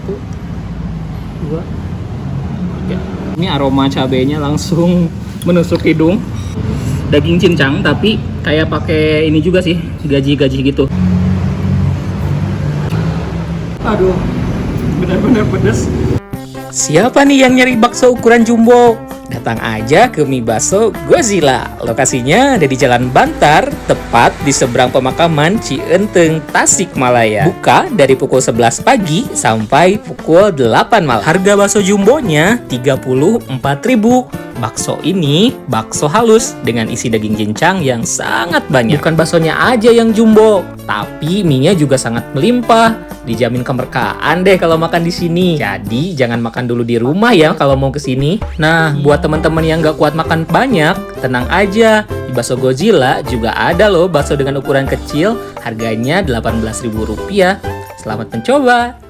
Satu, dua, tiga. Ini aroma cabenya langsung menusuk hidung. Daging cincang tapi kayak pakai ini juga sih, gaji-gaji gitu. Aduh, benar-benar pedas. Siapa nih yang nyari bakso ukuran jumbo? Datang aja ke Mie Bakso Godzilla. Lokasinya ada di Jalan Bantar, tepat di seberang pemakaman Cienteng, Tasikmalaya. Buka dari pukul 11 pagi sampai pukul 8 malam. Harga bakso jumbonya 34.000. Bakso ini bakso halus dengan isi daging cincang yang sangat banyak. Bukan baksonya aja yang jumbo, tapi mie-nya juga sangat melimpah. Dijamin kemerkaan deh kalau makan di sini. Jadi jangan makan dulu di rumah ya kalau mau ke sini. Nah, buat teman-teman yang nggak kuat makan banyak, tenang aja. Di Bakso Godzilla juga ada loh bakso dengan ukuran kecil, harganya Rp18.000. Selamat mencoba.